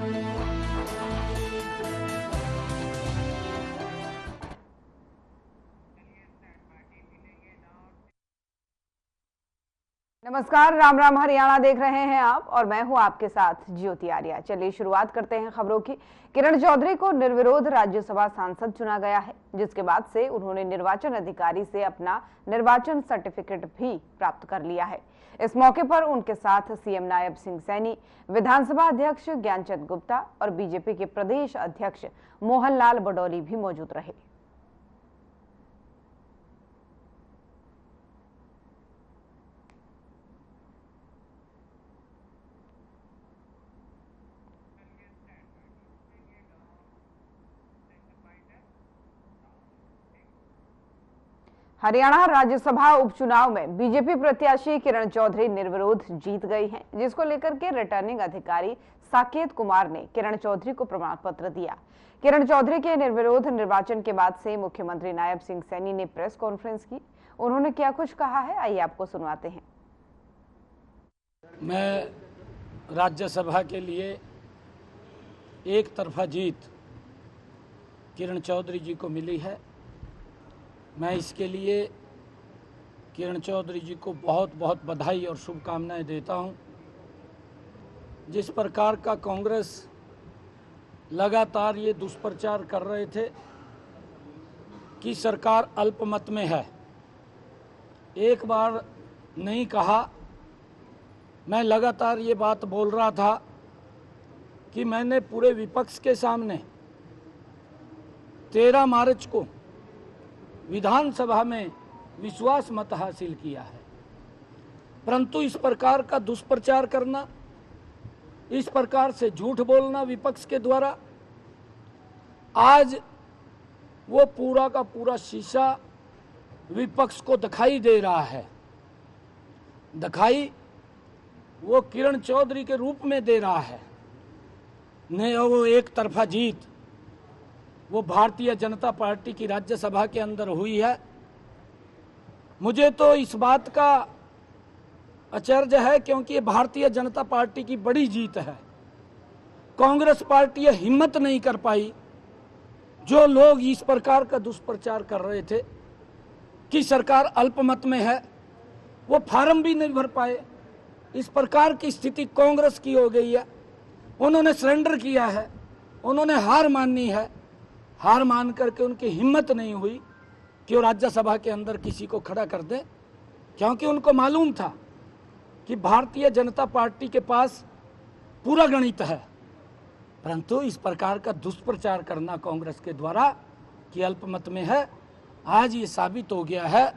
नमस्कार, राम राम हरियाणा देख रहे हैं आप और मैं हूं आपके साथ ज्योति आर्या। चलिए शुरुआत करते हैं खबरों की। किरण चौधरी को निर्विरोध राज्यसभा सांसद चुना गया है, जिसके बाद से उन्होंने निर्वाचन अधिकारी से अपना निर्वाचन सर्टिफिकेट भी प्राप्त कर लिया है। इस मौके पर उनके साथ सीएम नायब सिंह सैनी, विधानसभा अध्यक्ष ज्ञानचंद गुप्ता और बीजेपी के प्रदेश अध्यक्ष मोहनलाल बडौली भी मौजूद रहे। हरियाणा राज्यसभा उपचुनाव में बीजेपी प्रत्याशी किरण चौधरी निर्विरोध जीत गई हैं, जिसको लेकर के रिटर्निंग अधिकारी साकेत कुमार ने किरण चौधरी को प्रमाण पत्र दिया। किरण चौधरी के निर्विरोध निर्वाचन के बाद से मुख्यमंत्री नायब सिंह सैनी ने प्रेस कॉन्फ्रेंस की। उन्होंने क्या कुछ कहा है, आइए आपको सुनवाते हैं। मैं राज्यसभा के लिए एक तरफा जीत किरण चौधरी जी को मिली है। मैं इसके लिए किरण चौधरी जी को बहुत बहुत बधाई और शुभकामनाएं देता हूं। जिस प्रकार का कांग्रेस लगातार ये दुष्प्रचार कर रहे थे कि सरकार अल्पमत में है, एक बार नहीं कहा, मैं लगातार ये बात बोल रहा था कि मैंने पूरे विपक्ष के सामने 13 मार्च को विधानसभा में विश्वास मत हासिल किया है। परंतु इस प्रकार का दुष्प्रचार करना, इस प्रकार से झूठ बोलना विपक्ष के द्वारा, आज वो पूरा का पूरा शीशा विपक्ष को दिखाई दे रहा है। दिखाई वो किरण चौधरी के रूप में दे रहा है। नहीं, वो एक तरफा जीत वो भारतीय जनता पार्टी की राज्यसभा के अंदर हुई है। मुझे तो इस बात का आश्चर्य है, क्योंकि ये भारतीय जनता पार्टी की बड़ी जीत है। कांग्रेस पार्टी ये हिम्मत नहीं कर पाई, जो लोग इस प्रकार का दुष्प्रचार कर रहे थे कि सरकार अल्पमत में है, वो फार्म भी नहीं भर पाए। इस प्रकार की स्थिति कांग्रेस की हो गई है। उन्होंने सरेंडर किया है, उन्होंने हार मानी है। हार मान करके उनकी हिम्मत नहीं हुई कि वो राज्यसभा के अंदर किसी को खड़ा कर दे, क्योंकि उनको मालूम था कि भारतीय जनता पार्टी के पास पूरा गणित है। परंतु इस प्रकार का दुष्प्रचार करना कांग्रेस के द्वारा कि अल्पमत में है, आज ये साबित हो गया है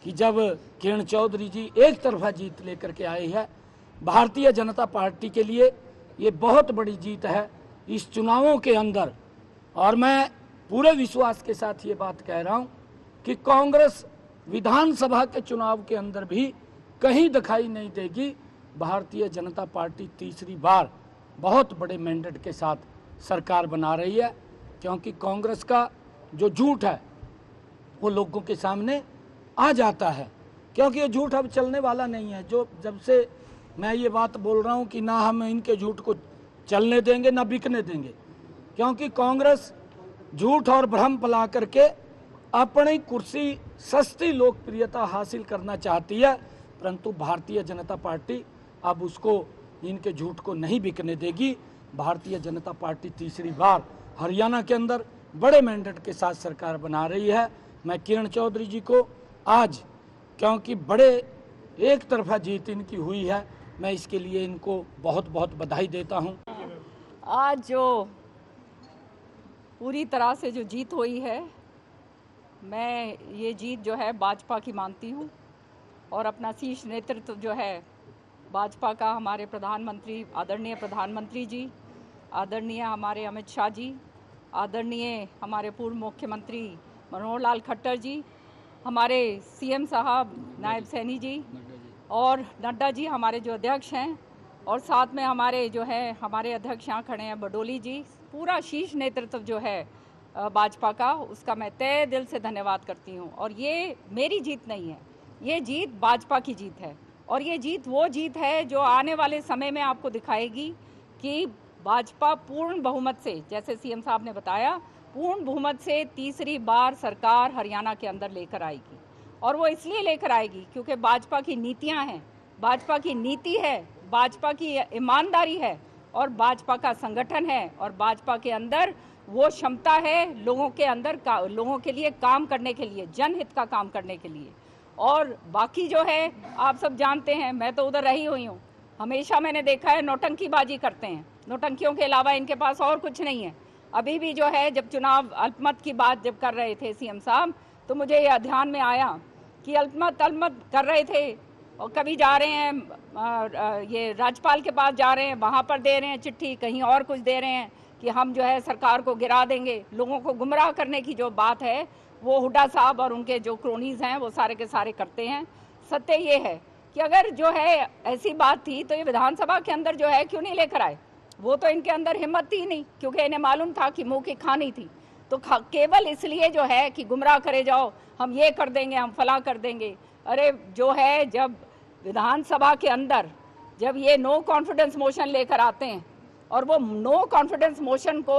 कि जब किरण चौधरी जी एक तरफा जीत लेकर के आई है, भारतीय जनता पार्टी के लिए ये बहुत बड़ी जीत है इस चुनावों के अंदर। और मैं पूरे विश्वास के साथ ये बात कह रहा हूँ कि कांग्रेस विधानसभा के चुनाव के अंदर भी कहीं दिखाई नहीं देगी। भारतीय जनता पार्टी तीसरी बार बहुत बड़े मैंडेट के साथ सरकार बना रही है, क्योंकि कांग्रेस का जो झूठ है वो लोगों के सामने आ जाता है, क्योंकि ये झूठ अब चलने वाला नहीं है। जो जब से मैं ये बात बोल रहा हूँ कि ना हम इनके झूठ को चलने देंगे ना बिकने देंगे, क्योंकि कांग्रेस झूठ और भ्रम फैला करके अपनी कुर्सी, सस्ती लोकप्रियता हासिल करना चाहती है। परंतु भारतीय जनता पार्टी अब उसको, इनके झूठ को नहीं बिकने देगी। भारतीय जनता पार्टी तीसरी बार हरियाणा के अंदर बड़े मैंडेट के साथ सरकार बना रही है। मैं किरण चौधरी जी को आज, क्योंकि बड़े एक तरफा जीत इनकी हुई है, मैं इसके लिए इनको बहुत बहुत बधाई देता हूं। आज जो पूरी तरह से जो जीत हुई है, मैं ये जीत जो है भाजपा की मानती हूँ और अपना शीर्ष नेतृत्व जो है भाजपा का, हमारे प्रधानमंत्री, आदरणीय प्रधानमंत्री जी, आदरणीय हमारे अमित शाह जी, आदरणीय हमारे पूर्व मुख्यमंत्री मनोहर लाल खट्टर जी, हमारे सीएम साहब नायब सैनी जी और नड्डा जी हमारे जो अध्यक्ष हैं, और साथ में हमारे जो है हमारे अध्यक्ष यहाँ खड़े हैं बडोली जी, पूरा शीर्ष नेतृत्व जो है भाजपा का, उसका मैं तहे दिल से धन्यवाद करती हूँ। और ये मेरी जीत नहीं है, ये जीत भाजपा की जीत है, और ये जीत वो जीत है जो आने वाले समय में आपको दिखाएगी कि भाजपा पूर्ण बहुमत से, जैसे सीएम साहब ने बताया, पूर्ण बहुमत से तीसरी बार सरकार हरियाणा के अंदर लेकर आएगी। और वो इसलिए लेकर आएगी क्योंकि भाजपा की नीतियां हैं, भाजपा की नीति है, भाजपा की ईमानदारी है और भाजपा का संगठन है और भाजपा के अंदर वो क्षमता है लोगों के अंदर लोगों के लिए काम करने के लिए, जनहित का काम करने के लिए। और बाकी जो है आप सब जानते हैं, मैं तो उधर रही हुई हूँ, हमेशा मैंने देखा है नौटंकीबाजी करते हैं, नौटंकियों के अलावा इनके पास और कुछ नहीं है। अभी भी जो है जब चुनाव अल्पमत की बात जब कर रहे थे सीएम साहब, तो मुझे यह ध्यान में आया कि अल्पमत कर रहे थे और कभी जा रहे हैं ये राज्यपाल के पास जा रहे हैं, वहाँ पर दे रहे हैं चिट्ठी, कहीं और कुछ दे रहे हैं कि हम जो है सरकार को गिरा देंगे। लोगों को गुमराह करने की जो बात है वो हुड्डा साहब और उनके जो क्रोनीज हैं वो सारे के सारे करते हैं। सत्य ये है कि अगर जो है ऐसी बात थी तो ये विधानसभा के अंदर जो है क्यों नहीं लेकर आए? वो तो इनके अंदर हिम्मत थी नहीं, क्योंकि इन्हें मालूम था कि मुंह की खानी थी। तो केवल इसलिए जो है कि गुमराह करे जाओ, हम ये कर देंगे, हम फला कर देंगे। अरे जो है जब विधानसभा के अंदर जब ये नो कॉन्फिडेंस मोशन लेकर आते हैं और वो नो कॉन्फिडेंस मोशन को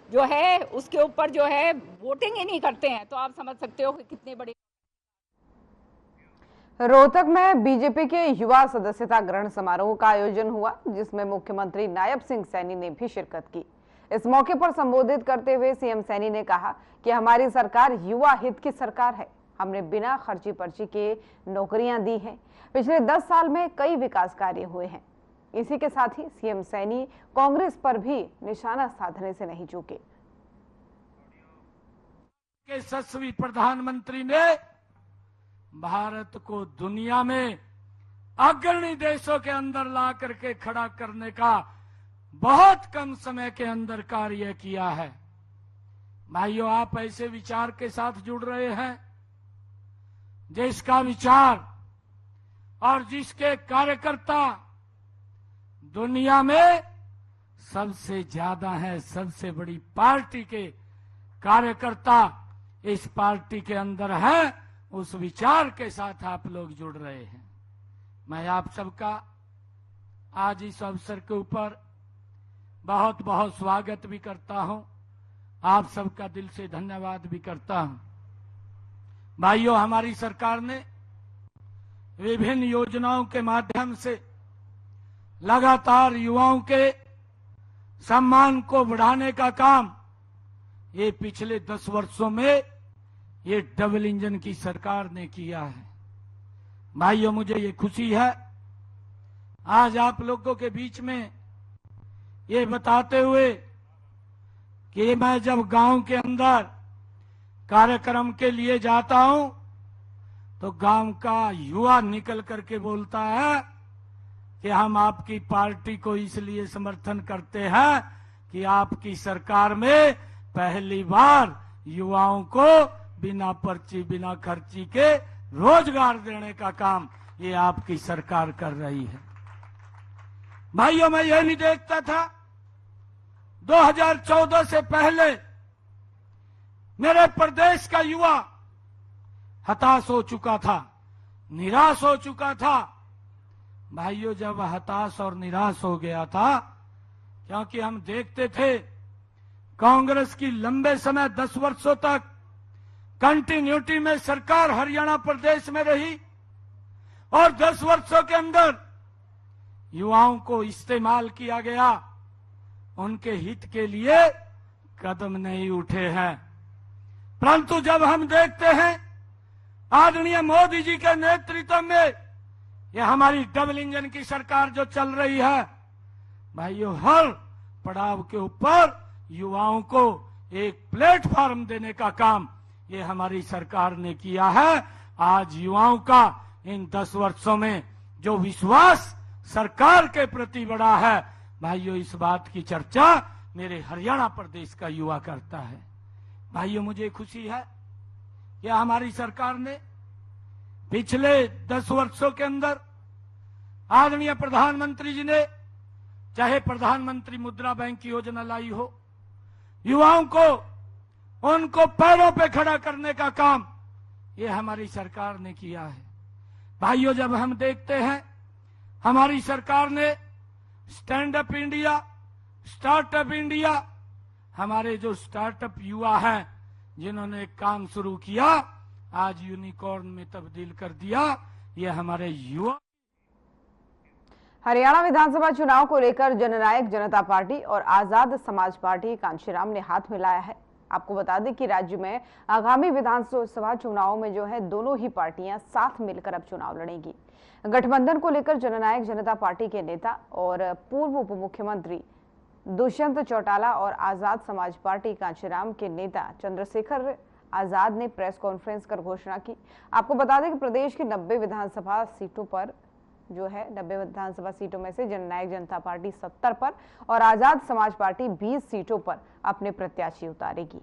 जो है उसके ऊपर जो है वोटिंग ही नहीं करते हैं, तो आप समझ सकते हो कि कितनी बड़ी। रोहतक में बीजेपी के युवा सदस्यता ग्रहण समारोह का आयोजन हुआ, जिसमें मुख्यमंत्री नायब सिंह सैनी ने भी शिरकत की। इस मौके पर संबोधित करते हुए सीएम सैनी ने कहा कि हमारी सरकार युवा हित की सरकार है। हमने बिना खर्ची पर्ची के नौकरियां दी हैं। पिछले 10 साल में कई विकास कार्य हुए हैं। इसी के साथ ही सीएम सैनी कांग्रेस पर भी निशाना साधने से नहीं चूके। यशस्वी प्रधानमंत्री ने भारत को दुनिया में अग्रणी देशों के अंदर ला करके खड़ा करने का बहुत कम समय के अंदर कार्य किया है। भाइयों, आप ऐसे विचार के साथ जुड़ रहे हैं जिसका विचार और जिसके कार्यकर्ता दुनिया में सबसे ज्यादा है। सबसे बड़ी पार्टी के कार्यकर्ता इस पार्टी के अंदर है, उस विचार के साथ आप लोग जुड़ रहे हैं। मैं आप सबका आज इस अवसर के ऊपर बहुत बहुत स्वागत भी करता हूं, आप सबका दिल से धन्यवाद भी करता हूं। भाइयों, हमारी सरकार ने विभिन्न योजनाओं के माध्यम से लगातार युवाओं के सम्मान को बढ़ाने का काम ये पिछले 10 वर्षों में ये डबल इंजन की सरकार ने किया है। भाइयों, मुझे ये खुशी है आज आप लोगों के बीच में ये बताते हुए कि मैं जब गांव के अंदर कार्यक्रम के लिए जाता हूं तो गांव का युवा निकल करके बोलता है कि हम आपकी पार्टी को इसलिए समर्थन करते हैं कि आपकी सरकार में पहली बार युवाओं को बिना पर्ची बिना खर्ची के रोजगार देने का काम ये आपकी सरकार कर रही है। भाइयों, मैं यह नहीं देखता था 2014 से पहले मेरे प्रदेश का युवा हताश हो चुका था, निराश हो चुका था। भाइयों, जब हताश और निराश हो गया था क्योंकि हम देखते थे कांग्रेस की लंबे समय 10 वर्षों तक कंटिन्यूटी में सरकार हरियाणा प्रदेश में रही और 10 वर्षों के अंदर युवाओं को इस्तेमाल किया गया, उनके हित के लिए कदम नहीं उठे हैं। परंतु जब हम देखते हैं आदरणीय मोदी जी के नेतृत्व में यह हमारी डबल इंजन की सरकार जो चल रही है, भाइयों, हर पड़ाव के ऊपर युवाओं को एक प्लेटफॉर्म देने का काम ये हमारी सरकार ने किया है। आज युवाओं का इन 10 वर्षों में जो विश्वास सरकार के प्रति बढ़ा है, भाइयों, इस बात की चर्चा मेरे हरियाणा प्रदेश का युवा करता है। भाइयों, मुझे खुशी है कि हमारी सरकार ने पिछले 10 वर्षों के अंदर आदरणीय प्रधानमंत्री जी ने चाहे प्रधानमंत्री मुद्रा बैंक की योजना लाई हो, युवाओं को उनको पैरों पे खड़ा करने का काम ये हमारी सरकार ने किया है। भाइयों, जब हम देखते हैं हमारी सरकार ने stand up India, startup India, हमारे जो स्टार्टअप युवा हैं जिन्होंने काम शुरू किया, आज यूनिकॉर्न में तब्दील कर दिया, ये हमारे युवा। हरियाणा विधानसभा चुनाव को लेकर जननायक जनता पार्टी और आजाद समाज पार्टी कांशीराम ने हाथ मिलाया है। आपको बता दें कि राज्य में आगामी विधानसभा चुनाव में जो है दोनों ही पार्टियां साथ मिलकर अब चुनाव लड़ेंगी। गठबंधन को लेकर जननायक जनता पार्टी के नेता और पूर्व उप मुख्यमंत्री दुष्यंत चौटाला और आजाद समाज पार्टी कांशीराम के नेता चंद्रशेखर आजाद ने प्रेस कॉन्फ्रेंस कर घोषणा की। आपको बता दें कि प्रदेश की 90 विधानसभा सीटों पर जो है 90 विधानसभा सीटों में से जननायक जनता पार्टी 70 पर और आजाद समाज पार्टी 20 सीटों पर अपने प्रत्याशी उतारेगी।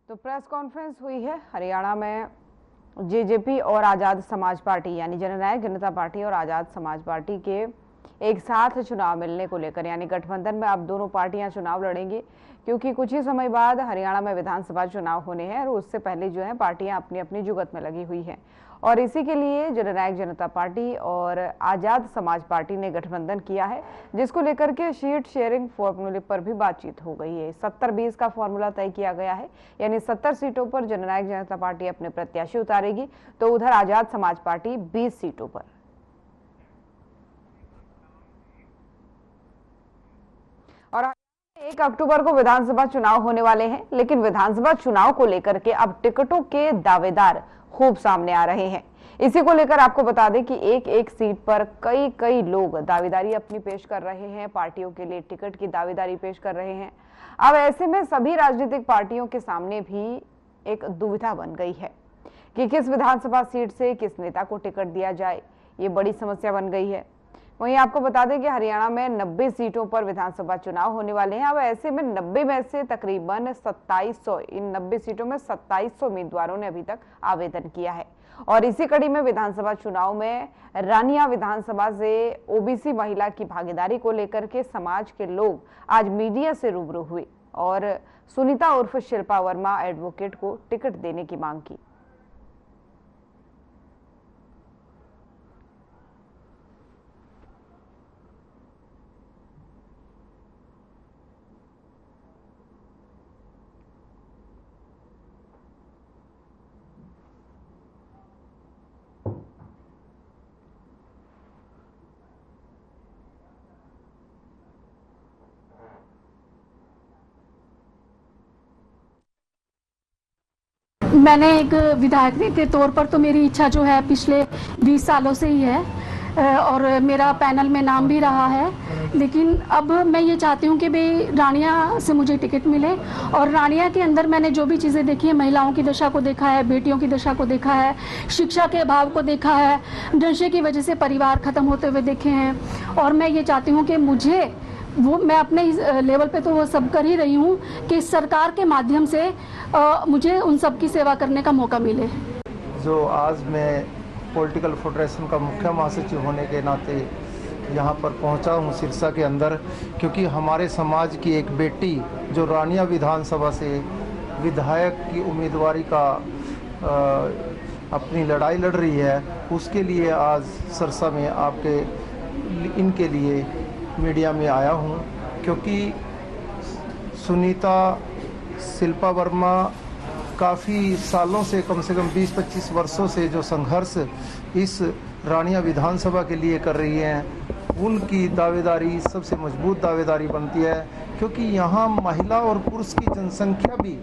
तो प्रेस कॉन्फ्रेंस हुई है हरियाणा में जेजेपी और आजाद समाज पार्टी यानी जननायक जनता पार्टी और आजाद समाज पार्टी के एक साथ चुनाव मिलने को लेकर, यानी गठबंधन में अब दोनों पार्टियां चुनाव लड़ेंगी, क्योंकि कुछ ही समय बाद हरियाणा में विधानसभा चुनाव होने हैं और उससे पहले जो है पार्टियां अपनी अपनी जुगत में लगी हुई हैं। और इसी के लिए जननायक जनता पार्टी और आजाद समाज पार्टी ने गठबंधन किया है, जिसको लेकर के सीट शेयरिंग फॉर्मूले पर भी बातचीत हो गई है। 70-20 का फॉर्मूला तय किया गया है, यानी 70 सीटों पर जननायक जनता पार्टी अपने प्रत्याशी उतारेगी, तो उधर आजाद समाज पार्टी 20 सीटों पर। और 1 अक्टूबर को विधानसभा चुनाव होने वाले हैं, लेकिन विधानसभा चुनाव को लेकर के अब टिकटों के दावेदार खूब सामने आ रहे हैं। इसी को लेकर आपको बता दें कि एक सीट पर कई लोग दावेदारी अपनी पेश कर रहे हैं, पार्टियों के लिए टिकट की दावेदारी पेश कर रहे हैं। अब ऐसे में सभी राजनीतिक पार्टियों के सामने भी एक दुविधा बन गई है कि किस विधानसभा सीट से किस नेता को टिकट दिया जाए, ये बड़ी समस्या बन गई है। वहीं आपको बता दें कि हरियाणा में 90 सीटों पर विधानसभा चुनाव होने वाले हैं। अब ऐसे में 90 में से तकरीबन 2700, इन 90 सीटों में 2700 उम्मीदवारों ने अभी तक आवेदन किया है। और इसी कड़ी में विधानसभा चुनाव में रानिया विधानसभा से ओबीसी महिला की भागीदारी को लेकर के समाज के लोग आज मीडिया से रूबरू हुए और सुनीता उर्फ शिल्पा वर्मा एडवोकेट को टिकट देने की मांग की। मैंने एक विधायक के तौर पर तो मेरी इच्छा जो है पिछले 20 सालों से ही है और मेरा पैनल में नाम भी रहा है, लेकिन अब मैं ये चाहती हूँ कि भाई रानिया से मुझे टिकट मिले। और रानिया के अंदर मैंने जो भी चीज़ें देखी है, महिलाओं की दशा को देखा है, बेटियों की दशा को देखा है, शिक्षा के अभाव को देखा है, नशे की वजह से परिवार ख़त्म होते हुए देखे हैं। और मैं ये चाहती हूँ कि मुझे मैं अपने लेवल पे तो वो सब कर ही रही हूँ कि सरकार के माध्यम से मुझे उन सब की सेवा करने का मौका मिले। जो आज मैं पॉलिटिकल फेडरेशन का मुख्य महासचिव होने के नाते यहाँ पर पहुँचा हूँ सिरसा के अंदर, क्योंकि हमारे समाज की एक बेटी जो रानिया विधानसभा से विधायक की उम्मीदवारी का अपनी लड़ाई लड़ रही है, उसके लिए आज सिरसा में इनके लिए मीडिया में आया हूँ। क्योंकि सुनीता शिल्पा वर्मा काफ़ी सालों से, कम 20-25 वर्षों से जो संघर्ष इस रानिया विधानसभा के लिए कर रही हैं, उनकी दावेदारी सबसे मजबूत दावेदारी बनती है, क्योंकि यहाँ महिला और पुरुष की जनसंख्या भी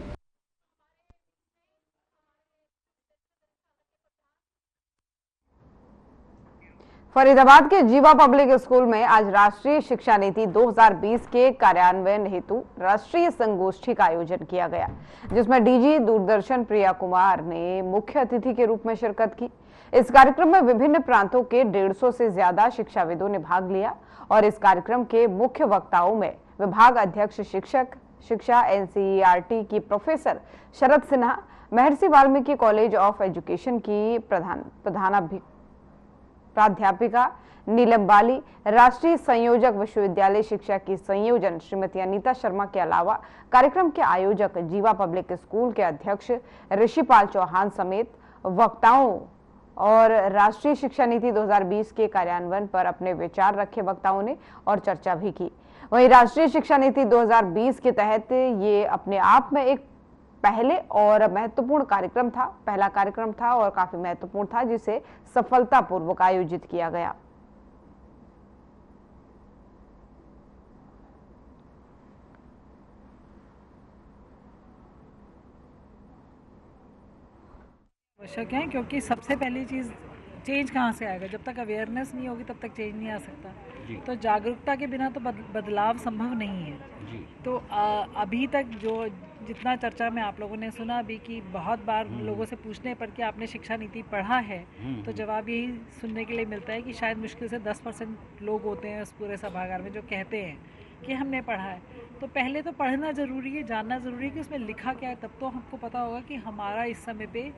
फरीदाबाद के जीवा पब्लिक स्कूल में आज राष्ट्रीय शिक्षा नीति 2020 के कार्यान्वयन हेतु राष्ट्रीय संगोष्ठी का आयोजन किया गया, जिसमें डीजी दूरदर्शन प्रिया कुमार ने मुख्य अतिथि के रूप में शिरकत की। इस कार्यक्रम में विभिन्न प्रांतों के 150 से ज्यादा शिक्षाविदों ने भाग लिया और इस कार्यक्रम के मुख्य वक्ताओं में विभाग अध्यक्ष शिक्षा NCERT की professor Sharad Sinha, Maharshi Valmiki college of education की प्राध्यापिका नीलम बाली, राष्ट्रीय संयोजक विश्वविद्यालय शिक्षा की संयोजन श्रीमती अनीता शर्मा के अलावा कार्यक्रम के आयोजक जीवा पब्लिक स्कूल के अध्यक्ष ऋषिपाल चौहान समेत वक्ताओं और राष्ट्रीय शिक्षा नीति 2020 के कार्यान्वयन पर अपने विचार रखे वक्ताओं ने और चर्चा भी की। वहीं राष्ट्रीय शिक्षा नीति 2020 के तहत ये अपने आप में एक पहला कार्यक्रम था और काफी महत्वपूर्ण था, जिसे सफलतापूर्वक आयोजित किया गया। आवश्यक है, क्योंकि सबसे पहली चीज़ चेंज कहाँ से आएगा, जब तक अवेयरनेस नहीं होगी तब तक चेंज नहीं आ सकता। तो जागरूकता के बिना तो बदलाव संभव नहीं है जी। तो अभी तक जो जितना चर्चा में आप लोगों ने सुना अभी कि बहुत बार लोगों से पूछने पर कि आपने शिक्षा नीति पढ़ा है, तो जवाब यही सुनने के लिए मिलता है कि शायद मुश्किल से 10% लोग होते हैं उस पूरे सभागार में जो कहते हैं कि हमने पढ़ा है। तो पहले तो पढ़ना ज़रूरी है, जानना ज़रूरी है कि उसमें लिखा क्या है, तब तो हमको पता होगा कि हमारा इस समय पे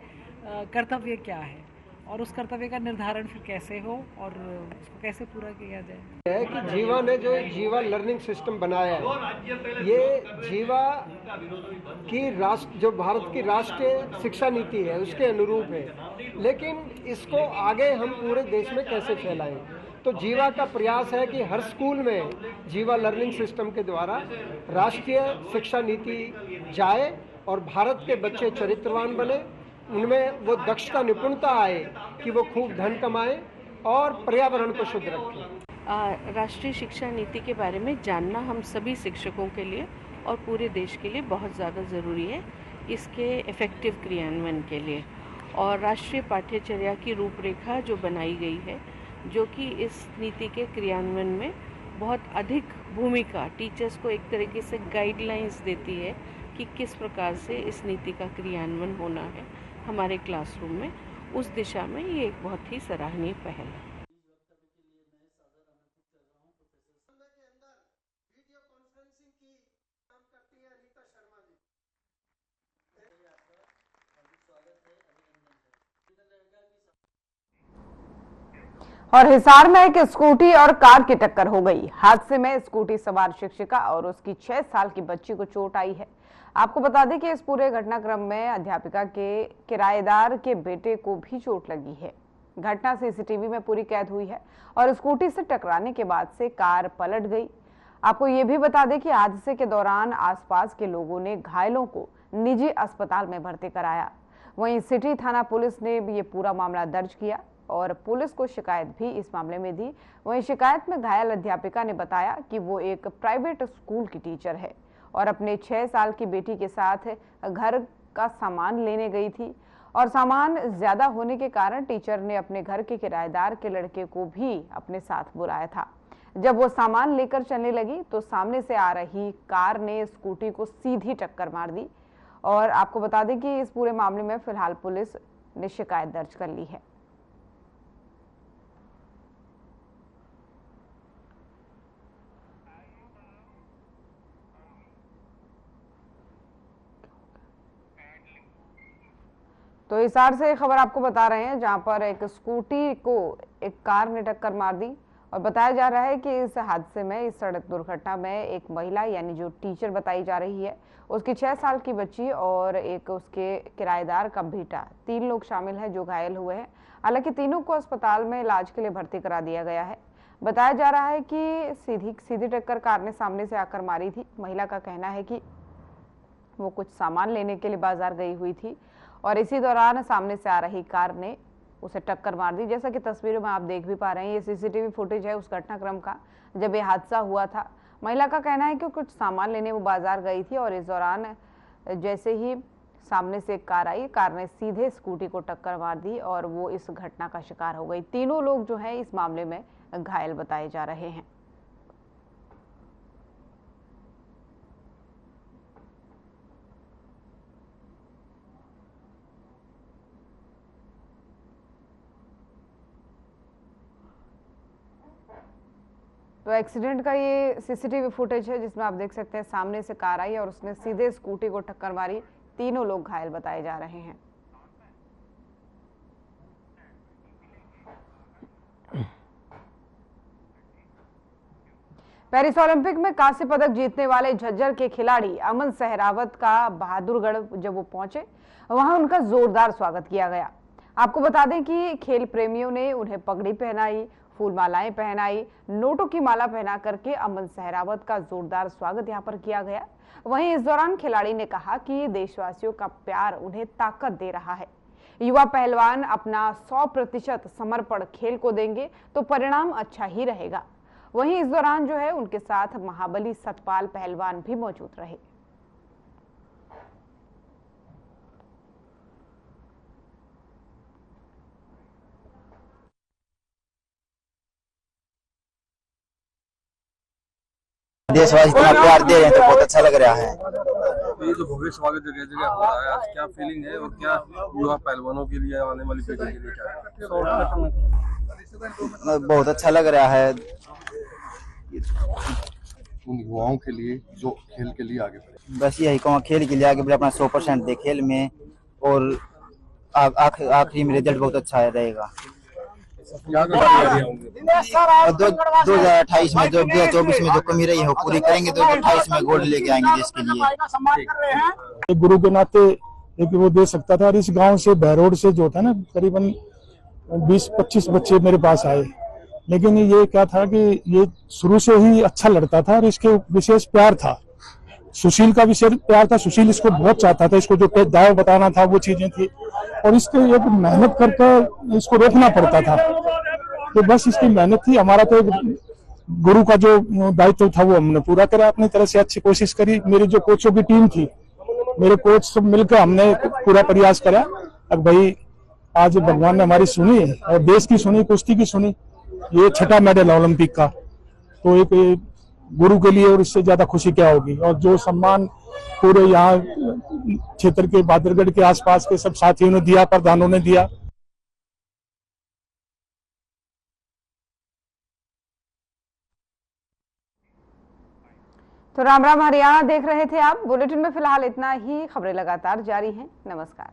कर्तव्य क्या है और उस कर्तव्य का निर्धारण फिर कैसे हो और उसको कैसे पूरा किया जाए। है कि जीवा ने जो जीवा लर्निंग सिस्टम बनाया है, ये जीवा की जो भारत की राष्ट्रीय शिक्षा नीति है उसके अनुरूप है, लेकिन इसको आगे हम पूरे देश में कैसे फैलाएं। तो जीवा का प्रयास है कि हर स्कूल में जीवा लर्निंग सिस्टम के द्वारा राष्ट्रीय शिक्षा नीति जाए और भारत के बच्चे चरित्रवान बने, उनमें वो दक्षता निपुणता आए कि वो खूब धन कमाएं और पर्यावरण को शुद्ध रखें। राष्ट्रीय शिक्षा नीति के बारे में जानना हम सभी शिक्षकों के लिए और पूरे देश के लिए बहुत ज़्यादा ज़रूरी है, इसके इफ़ेक्टिव क्रियान्वयन के लिए। और राष्ट्रीय पाठ्यचर्या की रूपरेखा जो बनाई गई है, जो कि इस नीति के क्रियान्वयन में बहुत अधिक भूमिका टीचर्स को एक तरीके से गाइडलाइंस देती है कि किस प्रकार से इस नीति का क्रियान्वयन होना है हमारे क्लासरूम में, उस दिशा में ये एक बहुत ही सराहनीय पहल है। और हिसार में एक स्कूटी और कार की टक्कर हो गई। हादसे में स्कूटी सवार शिक्षिका और उसकी 6 साल की बच्ची को चोट आई है। आपको बता दें कि इस पूरे घटनाक्रम में अध्यापिका के किराएदार के बेटे को भी चोट लगी है। घटना सीसीटीवी में पूरी कैद हुई है और स्कूटी से टकराने के बाद से कार पलट गई। आपको ये भी बता दें कि हादसे के दौरान आसपास के लोगों ने घायलों को निजी अस्पताल में भर्ती कराया। वहीं सिटी थाना पुलिस ने भी ये पूरा मामला दर्ज किया और पुलिस को शिकायत भी इस मामले में दी। वहीं शिकायत में घायल अध्यापिका ने बताया कि वो एक प्राइवेट स्कूल की टीचर है और अपने 6 साल की बेटी के साथ घर का सामान लेने गई थी और सामान ज्यादा होने के कारण टीचर ने अपने घर के किराएदार के लड़के को भी अपने साथ बुलाया था। जब वो सामान लेकर चलने लगी तो सामने से आ रही कार ने स्कूटी को सीधी टक्कर मार दी। और आपको बता दें कि इस पूरे मामले में फिलहाल पुलिस ने शिकायत दर्ज कर ली है। तो हिसार से खबर आपको बता रहे हैं, जहां पर एक स्कूटी को एक कार ने टक्कर मार दी और बताया जा रहा है कि इस हादसे में, इस सड़क दुर्घटना में एक महिला यानी जो टीचर बताई जा रही है, उसकी 6 साल की बच्ची और एक उसके किराएदार का बेटा, 3 लोग शामिल हैं जो घायल हुए हैं। हालांकि तीनों को अस्पताल में इलाज के लिए भर्ती करा दिया गया है। बताया जा रहा है कि सीधी टक्कर कार ने सामने से आकर मारी थी। महिला का कहना है कि वो कुछ सामान लेने के लिए बाजार गई हुई थी और इसी दौरान सामने से आ रही कार ने उसे टक्कर मार दी। जैसा कि तस्वीरों में आप देख भी पा रहे हैं, ये सीसीटीवी फुटेज है उस घटनाक्रम का जब ये हादसा हुआ था। महिला का कहना है कि कुछ सामान लेने वो बाजार गई थी और इस दौरान जैसे ही सामने से एक कार आई, कार ने सीधे स्कूटी को टक्कर मार दी और वो इस घटना का शिकार हो गई। तीनों लोग जो है इस मामले में घायल बताए जा रहे हैं। तो एक्सीडेंट का ये सीसीटीवी फुटेज है जिसमें आप देख सकते हैं सामने से कार आई और उसने सीधे स्कूटी को टक्कर मारी। तीनों लोग घायल बताए जा रहे हैं। पेरिस ओलंपिक में कांस्य पदक जीतने वाले झज्जर के खिलाड़ी अमन सहरावत का बहादुरगढ़ जब वो पहुंचे, वहां उनका जोरदार स्वागत किया गया। आपको बता दें कि खेल प्रेमियों ने उन्हें पगड़ी पहनाई, फूल मालाएं पहनाई, नोटों की माला पहना करके अमन सहरावत का जोरदार स्वागत यहां पर किया गया। वहीं इस दौरान खिलाड़ी ने कहा कि देशवासियों का प्यार उन्हें ताकत दे रहा है। युवा पहलवान अपना 100% समर्पण खेल को देंगे तो परिणाम अच्छा ही रहेगा। वहीं इस दौरान जो है उनके साथ महाबली सतपाल पहलवान भी मौजूद रहे। देशवासी इतना प्यार दे रहे हैं तो बहुत अच्छा लग रहा है। ये जो भव्य स्वागत जगह जगह हो रहा है, आज क्या फीलिंग है और क्या युवा पहलवानों के लिए, आने वाली पीढ़ी के लिए क्या है? बहुत अच्छा लग रहा है। उन युवाओं के लिए जो खेल के लिए आगे बढ़े, बस यही कहूँगा, खेल के लिए आगे बढ़े, अपना 100% दे खेल में, और आखिरी में रिजल्ट बहुत अच्छा रहेगा। 2028 में जो 2024 में जो कमी रही है वो पूरी करेंगे, 2028 में गोल्ड लेके आएंगे देश के लिए। एक गुरु के नाते एक वो दे सकता था। और इस गांव से बहरोड से जो था ना, करीबन 20-25 बच्चे मेरे पास आए, लेकिन ये क्या था कि ये शुरू से ही अच्छा लड़ता था और इसके विशेष प्यार था। सुशील का विशेष प्यार था, सुशील इसको बहुत चाहता था, इसको जो दाव बताना था वो चीजें थी, और इसके एक मेहनत करके इसको रोकना पड़ता था। तो बस इसकी मेहनत थी। हमारा तो गुरु का जो दायित्व था वो हमने पूरा करा, अपनी तरह से अच्छी कोशिश करी। मेरी जो कोचों की टीम थी, मेरे कोच सब मिलकर हमने पूरा प्रयास करा। अब भाई आज भगवान ने हमारी सुनी है और देश की सुनी, कुश्ती की सुनी। ये 6ठा मेडल ओलंपिक का, तो एक गुरु के लिए और इससे ज्यादा खुशी क्या होगी। और जो सम्मान पूरे यहाँ क्षेत्र के बहादुरगढ़ के आसपास के सब साथियों ने दिया, प्रधानों ने दिया। तो राम राम हरियाणा देख रहे थे आप। बुलेटिन में फिलहाल इतना ही। खबरें लगातार जारी हैं। नमस्कार।